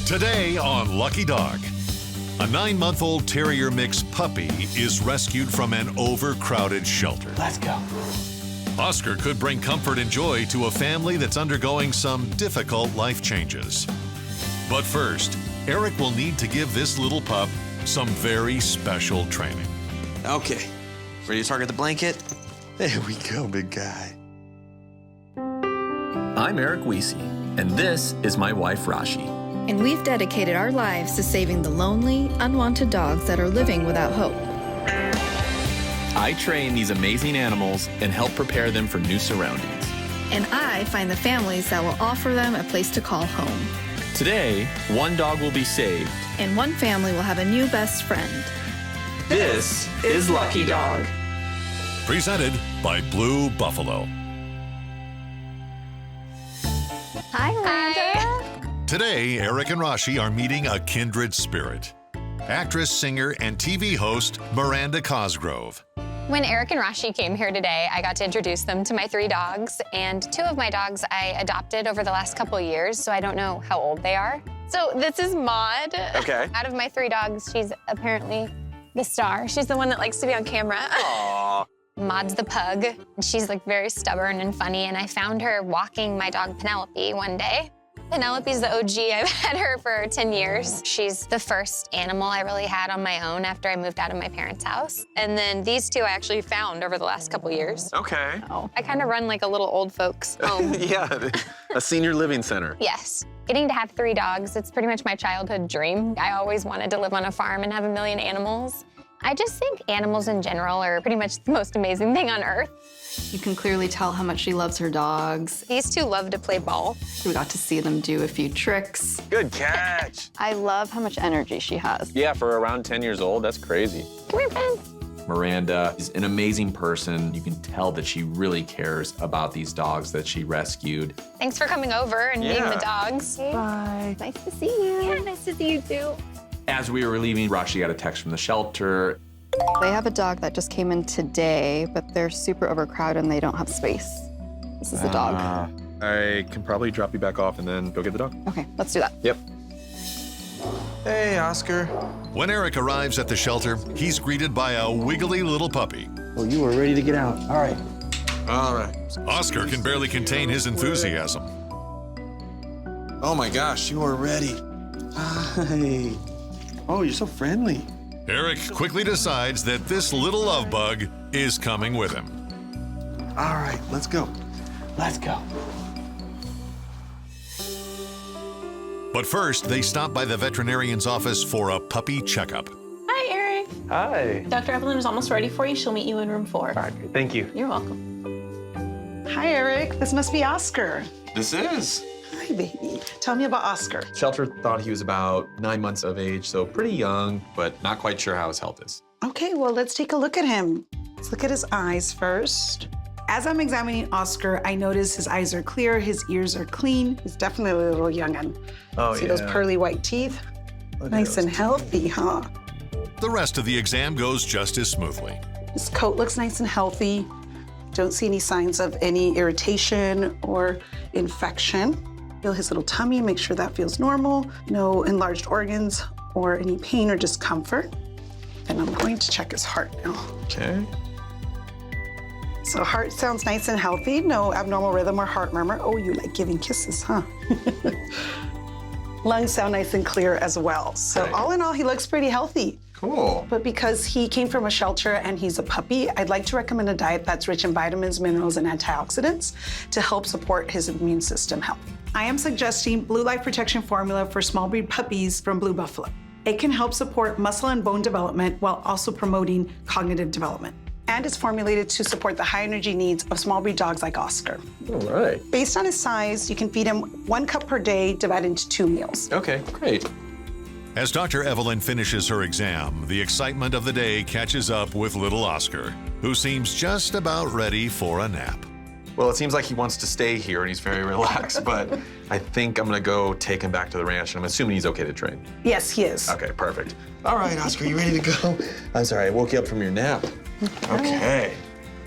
Today on Lucky Dog, a 9-month-old terrier mix puppy is rescued from an overcrowded shelter. Let's go. Oscar could bring comfort and joy to a family that's undergoing some difficult life changes. But first, Eric will need to give this little pup some very special training. Okay, ready to target the blanket? There we go, big guy. I'm Eric Weesey, and this is my wife, Rashi. And we've dedicated our lives to saving the lonely, unwanted dogs that are living without hope. I train these amazing animals and help prepare them for new surroundings. And I find the families that will offer them a place to call home. Today, one dog will be saved. And one family will have a new best friend. This is Lucky Dog. Presented by Blue Buffalo. Hi, Miranda. Today, Eric and Rashi are meeting a kindred spirit. Actress, singer, and TV host Miranda Cosgrove. When Eric and Rashi came here today, I got to introduce them to my 3 dogs, and 2 of my dogs I adopted over the last couple years, so I don't know how old they are. So this is Maud. Okay. Out of my 3 dogs, she's apparently the star. She's the one that likes to be on camera. Aww. Maud's the pug. She's like very stubborn and funny, and I found her walking my dog Penelope one day. Penelope's the OG. I've had her for 10 years. She's the first animal I really had on my own after I moved out of my parents' house. And then these 2 I actually found over the last couple years. Okay. Oh, I kind of run like a little old folks home. Yeah, a senior living center. Yes. Getting to have 3 dogs, it's pretty much my childhood dream. I always wanted to live on a farm and have a million animals. I just think animals in general are pretty much the most amazing thing on earth. You can clearly tell how much she loves her dogs. These 2 love to play ball. We got to see them do a few tricks. Good catch. I love how much energy she has. Yeah, for around 10 years old, that's crazy. Come here, Ben. Miranda is an amazing person. You can tell that she really cares about these dogs that she rescued. Thanks for coming over and meeting the dogs. Bye. Nice to see you. Yeah, nice to see you too. As we were leaving, Rashi got a text from the shelter. They have a dog that just came in today, but they're super overcrowded and they don't have space. This is the dog. I can probably drop you back off and then go get the dog. Okay, let's do that. Yep. Hey, Oscar. When Eric arrives at the shelter, he's greeted by a wiggly little puppy. Oh, you are ready to get out. All right. All right. Oscar can barely contain his enthusiasm. Oh my gosh, you are ready. Hi. Oh, you're so friendly. Eric quickly decides that this little love bug is coming with him. All right, let's go. Let's go. But first, they stop by the veterinarian's office for a puppy checkup. Hi, Eric. Hi. Dr. Evelyn is almost ready for you. She'll meet you in room 4. All right, thank you. You're welcome. Hi, Eric. This must be Oscar. This is. Hi, baby. Tell me about Oscar. Shelter thought he was about 9 months of age, so pretty young, but not quite sure how his health is. Okay, well, let's take a look at him. Let's look at his eyes first. As I'm examining Oscar, I notice his eyes are clear, his ears are clean. He's definitely a little young'un. Oh, See those pearly white teeth? Nice and healthy, huh? The rest of the exam goes just as smoothly. His coat looks nice and healthy. Don't see any signs of any irritation or infection. Feel his little tummy, make sure that feels normal. No enlarged organs or any pain or discomfort. And I'm going to check his heart now. Okay. So heart sounds nice and healthy. No abnormal rhythm or heart murmur. Oh, you like giving kisses, huh? Lungs sound nice and clear as well. So Okay. all in all, he looks pretty healthy. Cool. But because he came from a shelter and he's a puppy, I'd like to recommend a diet that's rich in vitamins, minerals, and antioxidants to help support his immune system health. I am suggesting Blue Life Protection Formula for small breed puppies from Blue Buffalo. It can help support muscle and bone development while also promoting cognitive development. And is formulated to support the high energy needs of small breed dogs like Oscar. All right. Based on his size, you can feed him 1 cup per day divided into 2 meals. Okay, great. As Dr. Evelyn finishes her exam, the excitement of the day catches up with little Oscar, who seems just about ready for a nap. Well, it seems like he wants to stay here and he's very relaxed, but I think I'm gonna go take him back to the ranch and I'm assuming he's okay to train. Yes, he is. Okay, perfect. All right, Oscar, you ready to go? I'm sorry, I woke you up from your nap. Okay.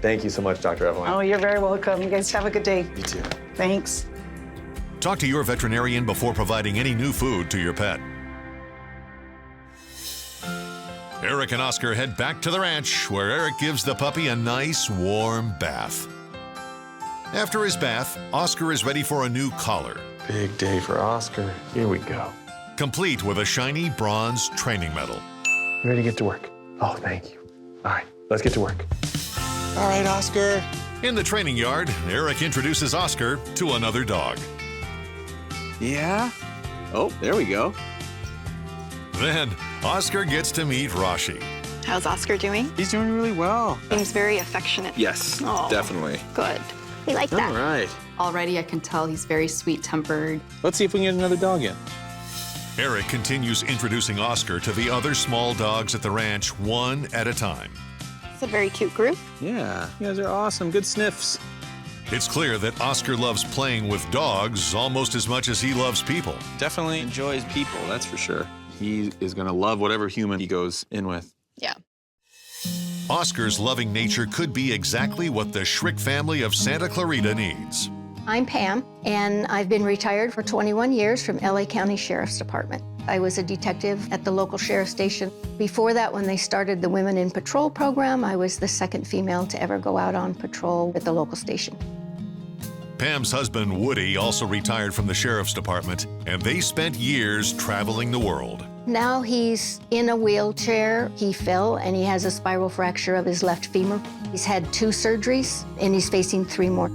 Thank you so much, Dr. Evelyn. Oh, you're very welcome. You guys have a good day. You too. Thanks. Talk to your veterinarian before providing any new food to your pet. Eric and Oscar head back to the ranch, where Eric gives the puppy a nice, warm bath. After his bath, Oscar is ready for a new collar, Big day for Oscar. Here we go. complete with a shiny bronze training medal. You ready to get to work? Oh, thank you. All right, let's get to work. All right, Oscar. In the training yard, Eric introduces Oscar to another dog. Yeah? Oh, there we go. Then, Oscar gets to meet Rashi. How's Oscar doing? He's doing really well. Seems very affectionate. Yes, Aw. definitely. Good. We like All right. Already I can tell he's very sweet-tempered. Let's see if we can get another dog in. Eric continues introducing Oscar to the other small dogs at the ranch one at a time. It's a very cute group. Yeah, you guys are awesome. Good sniffs. It's clear that Oscar loves playing with dogs almost as much as he loves people. Definitely enjoys people, that's for sure. He is going to love whatever human he goes in with. Yeah. Oscar's loving nature could be exactly what the Schrick family of Santa Clarita needs. I'm Pam, and I've been retired for 21 years from LA County Sheriff's Department. I was a detective at the local sheriff's station. Before that, when they started the Women in Patrol program, I was the second female to ever go out on patrol at the local station. Pam's husband, Woody, also retired from the sheriff's department, and they spent years traveling the world. Now he's in a wheelchair. He fell, and he has a spiral fracture of his left femur. He's had 2 surgeries, and he's facing 3 more.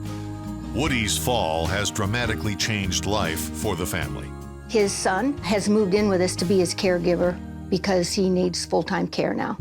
Woody's fall has dramatically changed life for the family. His son has moved in with us to be his caregiver because he needs full-time care now.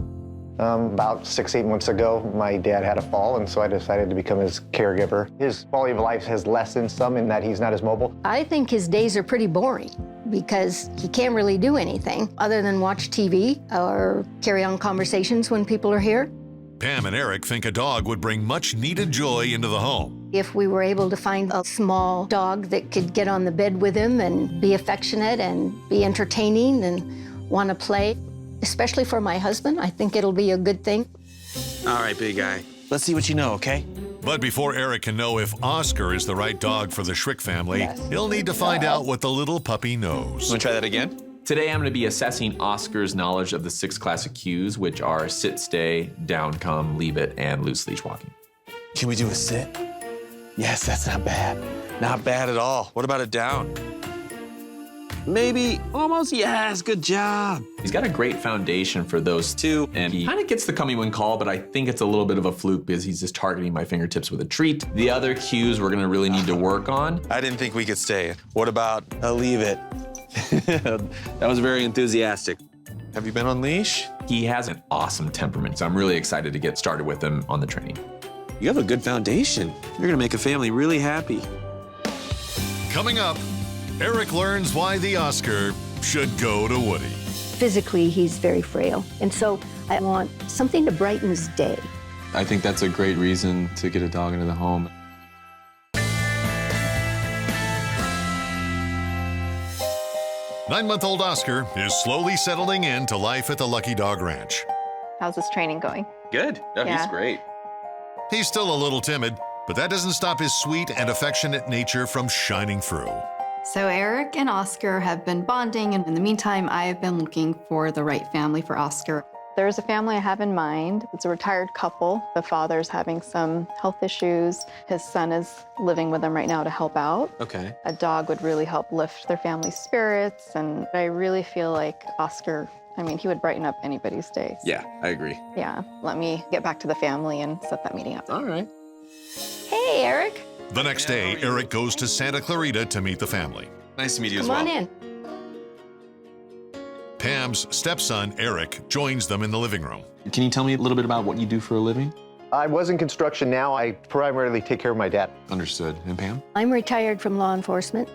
About 6-8 months ago, my dad had a fall, and so I decided to become his caregiver. His quality of life has lessened some in that he's not as mobile. I think his days are pretty boring because he can't really do anything other than watch TV or carry on conversations when people are here. Pam and Eric think a dog would bring much needed joy into the home. If we were able to find a small dog that could get on the bed with him and be affectionate and be entertaining and want to play, especially for my husband, I think it'll be a good thing. All right, big guy. Let's see what you know, okay? But before Eric can know if Oscar is the right dog for the Schrick family, he'll need to find out what the little puppy knows. Want to try that again? Today, I'm going to be assessing Oscar's knowledge of the 6 classic cues, which are sit, stay, down, come, leave it, and loose leash walking. Can we do a sit? Yes, that's not bad. Not bad at all. What about a down? Maybe, almost, yes, good job. He's got a great foundation for those 2, and he kind of gets the come when call, but I think it's a little bit of a fluke because he's just targeting my fingertips with a treat. The other cues we're going to really need to work on. I didn't think we could stay. What about a leave it? That was very enthusiastic. Have you been on leash? He has an awesome temperament, so I'm really excited to get started with him on the training. You have a good foundation. You're gonna make a family really happy. Coming up, Eric learns why the Oscar should go to Woody. Physically, he's very frail, and so I want something to brighten his day. I think that's a great reason to get a dog into the home. Nine-month-old Oscar is slowly settling into life at the Lucky Dog Ranch. How's this training going? Good. No, Yeah. he's great. He's still a little timid, but that doesn't stop his sweet and affectionate nature from shining through. So Eric and Oscar have been bonding, and in the meantime, I have been looking for the right family for Oscar. There's a family I have in mind. It's a retired couple. The father's having some health issues. His son is living with them right now to help out. Okay. A dog would really help lift their family's spirits, and I really feel like Oscar, I mean, he would brighten up anybody's day. Yeah, I agree. Yeah, let me get back to the family and set that meeting up. All right. Hey, Eric, The next day, Eric goes to Santa Clarita to meet the family. Nice to meet you as come well. on in. Pam's stepson, Eric, joins them in the living room. Can you tell me a little bit about what you do for a living? I was in construction. Now I primarily take care of my dad. Understood. And Pam? I'm retired from law enforcement.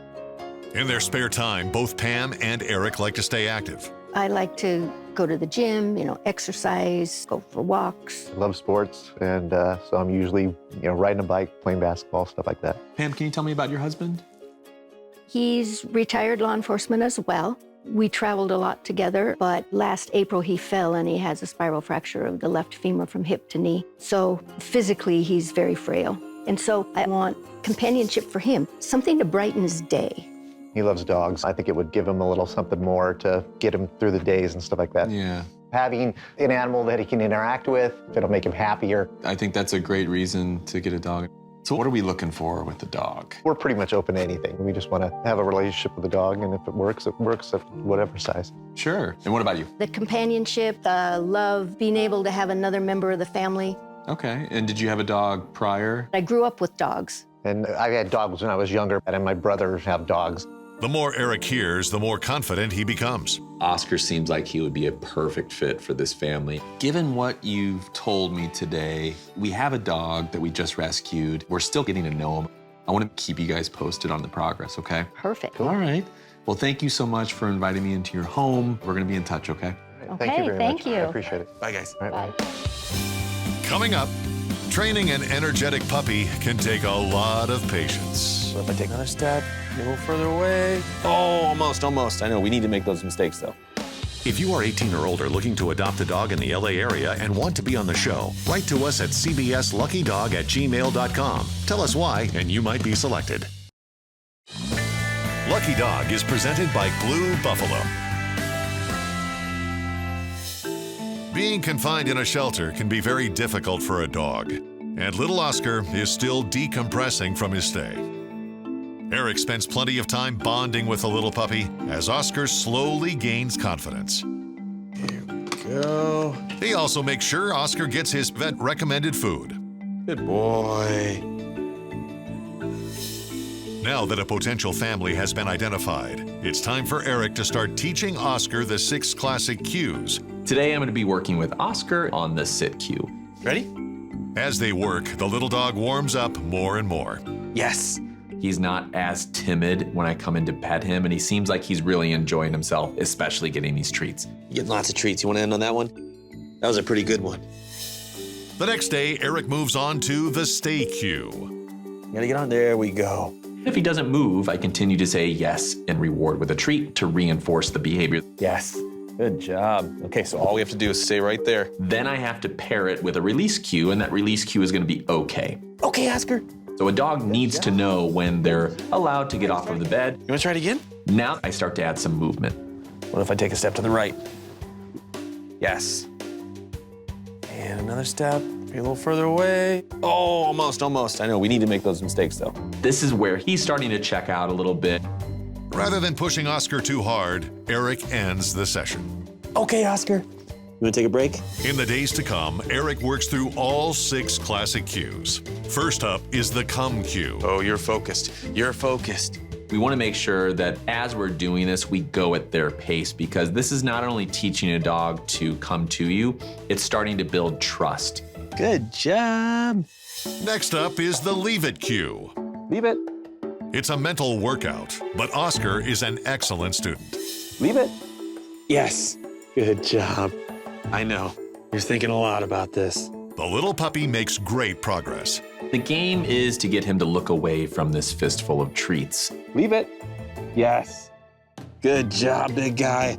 In their spare time, both Pam and Eric like to stay active. I like to go to the gym, exercise, go for walks. I love sports, and so I'm usually, riding a bike, playing basketball, stuff like that. Pam, can you tell me about your husband? He's retired law enforcement as well. We traveled a lot together, but last April he fell and he has a spiral fracture of the left femur from hip to knee. So physically, he's very frail. And so I want companionship for him, something to brighten his day. He loves dogs. I think it would give him a little something more to get him through the days and stuff like that. Yeah. Having an animal that he can interact with, it'll make him happier. I think that's a great reason to get a dog. So what are we looking for with the dog? We're pretty much open to anything. We just want to have a relationship with the dog, and if it works at whatever size. Sure. And what about you? The companionship, the love, being able to have another member of the family. Okay. And did you have a dog prior? I grew up with dogs. And I had dogs when I was younger, and my brothers have dogs. The more Eric hears, the more confident he becomes. Oscar seems like he would be a perfect fit for this family. Given what you've told me today, we have a dog that we just rescued. We're still getting to know him. I want to keep you guys posted on the progress, okay? Perfect. All right. Well, thank you so much for inviting me into your home. We're going to be in touch, okay? Okay, Thank you very much. you. I appreciate it. Bye, guys. All right, bye. Coming up, training an energetic puppy can take a lot of patience. So if I take another step, a little further away. Oh, almost. I know, we need to make those mistakes, though. If you are 18 or older looking to adopt a dog in the LA area and want to be on the show, write to us at cbsluckydog@gmail.com. Tell us why, and you might be selected. Lucky Dog is presented by Blue Buffalo. Being confined in a shelter can be very difficult for a dog, and little Oscar is still decompressing from his stay. Eric spends plenty of time bonding with the little puppy as Oscar slowly gains confidence. Here we go. He also makes sure Oscar gets his vet-recommended food. Good boy. Now that a potential family has been identified, it's time for Eric to start teaching Oscar the 6 classic cues. Today, I'm going to be working with Oscar on the sit cue. Ready? As they work, the little dog warms up more and more. Yes. He's not as timid when I come in to pet him, and he seems like he's really enjoying himself, especially getting these treats. You get lots of treats. You want to end on that one? That was a pretty good one. The next day, Eric moves on to the stay cue. You gotta get on. There we go. If he doesn't move, I continue to say yes and reward with a treat to reinforce the behavior. Yes. Good job. Okay, so all we have to do is stay right there. Then I have to pair it with a release cue, and that release cue is going to be okay. Okay, Oscar. So a dog needs to know when they're allowed to get off of the bed. You want to try it again? Now I start to add some movement. What if I take a step to the right? Yes. And another step. Maybe a little further away. Oh, almost. I know, we need to make those mistakes, though. This is where he's starting to check out a little bit. Rather than pushing Oscar too hard, Eric ends the session. Okay, Oscar. You want to take a break? In the days to come, Eric works through all 6 classic cues. First up is the come cue. Oh, you're focused. You're focused. We want to make sure that as we're doing this, we go at their pace, because this is not only teaching a dog to come to you, it's starting to build trust. Good job. Next up is the leave it cue. Leave it. It's a mental workout, but Oscar is an excellent student. Leave it. Yes. Good job. I know. You're thinking a lot about this. The little puppy makes great progress. The game is to get him to look away from this fistful of treats. Leave it. Yes. Good job, big guy.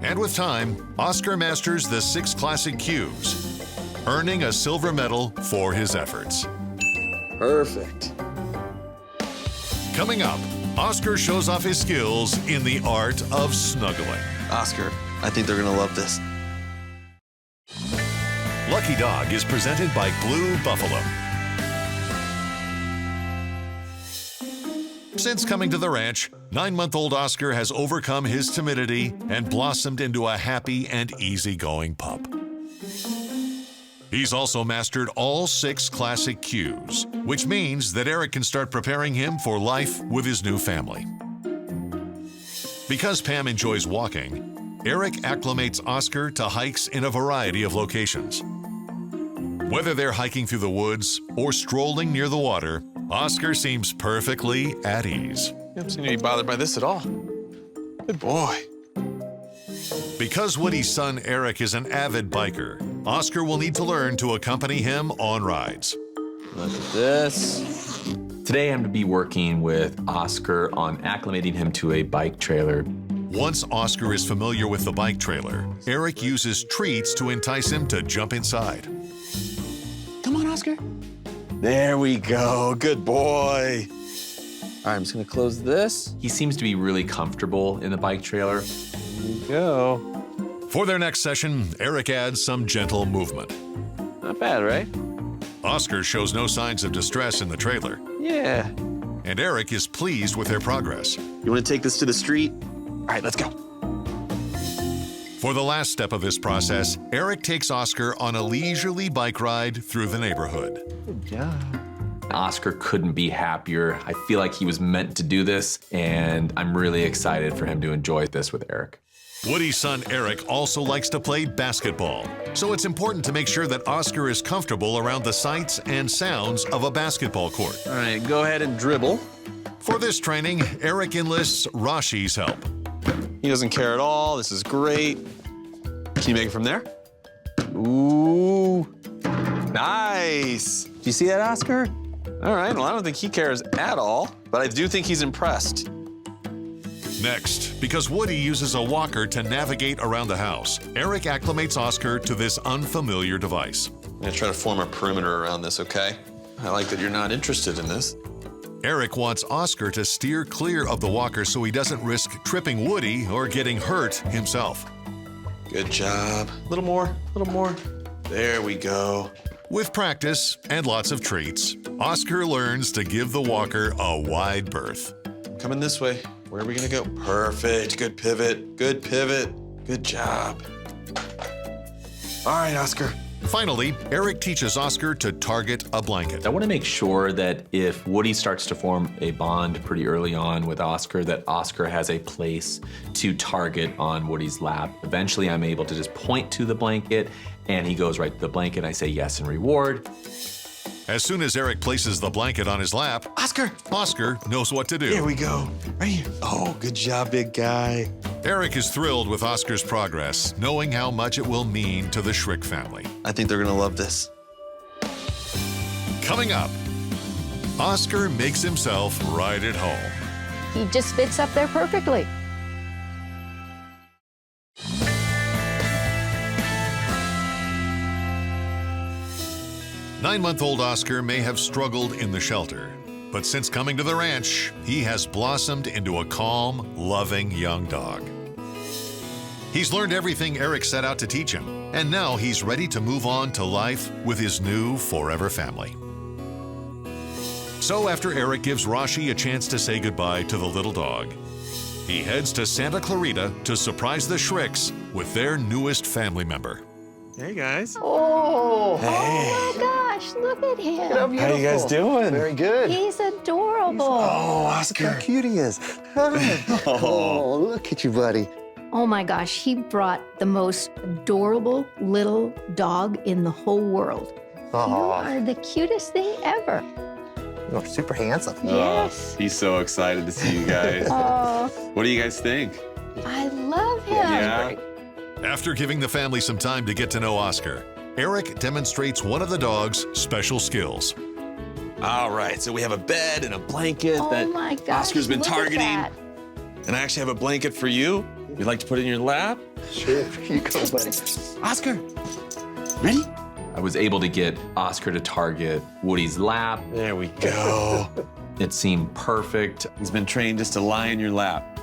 And with time, Oscar masters the 6 classic cues, earning a silver medal for his efforts. Perfect. Coming up, Oscar shows off his skills in the art of snuggling. Oscar, I think they're gonna love this. Lucky Dog is presented by Blue Buffalo. Since coming to the ranch, 9-month-old Oscar has overcome his timidity and blossomed into a happy and easygoing pup. He's also mastered all 6 classic cues, which means that Eric can start preparing him for life with his new family. Because Pam enjoys walking, Eric acclimates Oscar to hikes in a variety of locations. Whether they're hiking through the woods or strolling near the water, Oscar seems perfectly at ease. You don't seem to be bothered by this at all. Good boy. Because Woody's son Eric is an avid biker, Oscar will need to learn to accompany him on rides. Look at this. Today I'm going to be working with Oscar on acclimating him to a bike trailer. Once Oscar is familiar with the bike trailer, Eric uses treats to entice him to jump inside. Come on, Oscar. There we go. Good boy. All right, I'm just gonna close this. He seems to be really comfortable in the bike trailer. There we go. For their next session, Eric adds some gentle movement. Not bad, right? Oscar shows no signs of distress in the trailer, Yeah. and Eric is pleased with their progress. You wanna take this to the street? All right, let's go. For the last step of this process, Eric takes Oscar on a leisurely bike ride through the neighborhood. Good job. Oscar couldn't be happier. I feel like he was meant to do this, and I'm really excited for him to enjoy this with Eric. Woody's son Eric also likes to play basketball, so it's important to make sure that Oscar is comfortable around the sights and sounds of a basketball court. All right, go ahead and dribble. For this training, Eric enlists Rashi's help. He doesn't care at all. This is great. Can you make it from there? Ooh, nice. Do you see that, Oscar? All right, well, I don't think he cares at all, but I do think he's impressed. Next, because Woody uses a walker to navigate around the house, Eric acclimates Oscar to this unfamiliar device. I'm gonna try to form a perimeter around this, okay? I like that you're not interested in this. Eric wants Oscar to steer clear of the walker so he doesn't risk tripping Woody or getting hurt himself. Good job. A little more, a little more. There we go. With practice and lots of treats, Oscar learns to give the walker a wide berth. Coming this way. Where are we gonna go? Perfect. Good pivot. Good pivot. Good job. All right, Oscar. Finally, Eric teaches Oscar to target a blanket. I want to make sure that if Woody starts to form a bond pretty early on with Oscar, that Oscar has a place to target on Woody's lap. Eventually, I'm able to just point to the blanket, and he goes right to the blanket, and I say yes and reward. As soon as Eric places the blanket on his lap, Oscar knows what to do. Here we go. Right here. Oh, good job, big guy. Eric is thrilled with Oscar's progress, knowing how much it will mean to the Schrick family. I think they're gonna love this. Coming up, Oscar makes himself right at home. He just fits up there perfectly. Nine-month-old Oscar may have struggled in the shelter, but since coming to the ranch, he has blossomed into a calm, loving young dog. He's learned everything Eric set out to teach him, and now he's ready to move on to life with his new forever family. So after Eric gives Rashi a chance to say goodbye to the little dog, he heads to Santa Clarita to surprise the Schricks with their newest family member. Hey, guys. Oh, Hey. oh my gosh, look at him. How beautiful. How you guys doing? Very good. He's adorable. Oh, Look Oscar. how cute he is. Oh, look at you, buddy. Oh my gosh, he brought the most adorable little dog in the whole world. You Oh, are the cutest thing ever. you're super handsome. Yes. He's so excited to see you guys. Oh, What do you guys think? I love him. Yeah. After giving the family some time to get to know Oscar, Eric demonstrates one of the dog's special skills. All right, so we have a bed and a blanket Oh that my gosh, Oscar's been look at targeting. that. And I actually have a blanket for you. You'd like to put it in your lap? Sure. Here you go, buddy. Oscar, ready? I was able to get Oscar to target Woody's lap. There we go. It seemed perfect. He's been trained just to lie in your lap.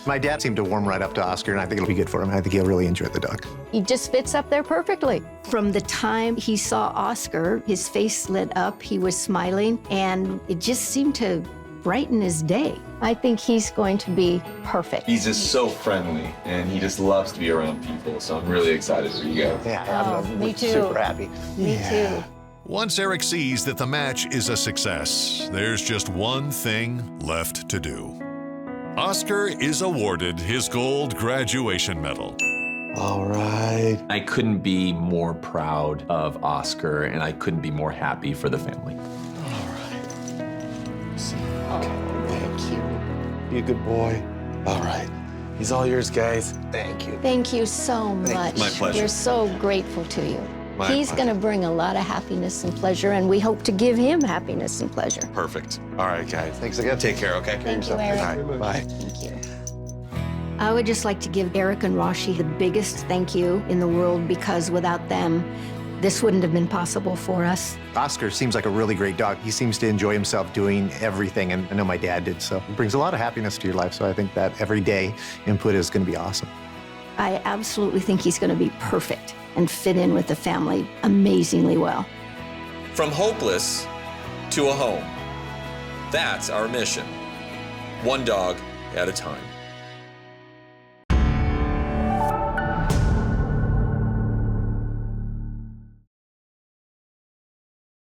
My dad seemed to warm right up to Oscar, and I think it'll be good for him. I think he'll really enjoy the dog. He just fits up there perfectly. From the time he saw Oscar, his face lit up, he was smiling, and it just seemed to brighten his day. I think he's going to be perfect. He's just so friendly, and he just loves to be around people, so I'm really excited for you guys. Yeah, I'm me too. super happy. Me too. Once Eric sees that the match is a success, there's just one thing left to do. Oscar is awarded his gold graduation medal. All right. I couldn't be more proud of Oscar, and I couldn't be more happy for the family. Thank you. Be a good boy. All right. He's all yours, guys. Thank you. Thank you so much. My pleasure. We're so grateful to you. My He's pleasure. going to bring a lot of happiness and pleasure, and we hope to give him happiness and pleasure. Perfect. All right, guys. Thanks again. Take care, okay? Thank you, All Eric. right, bye. Thank you. I would just like to give Eric and Rashi the biggest thank you in the world, because without them, this wouldn't have been possible for us. Oscar seems like a really great dog. He seems to enjoy himself doing everything, and I know my dad did, so it brings a lot of happiness to your life. So I think that everyday input is going to be awesome. I absolutely think he's going to be perfect and fit in with the family amazingly well. From hopeless to a home. That's our mission. One dog at a time.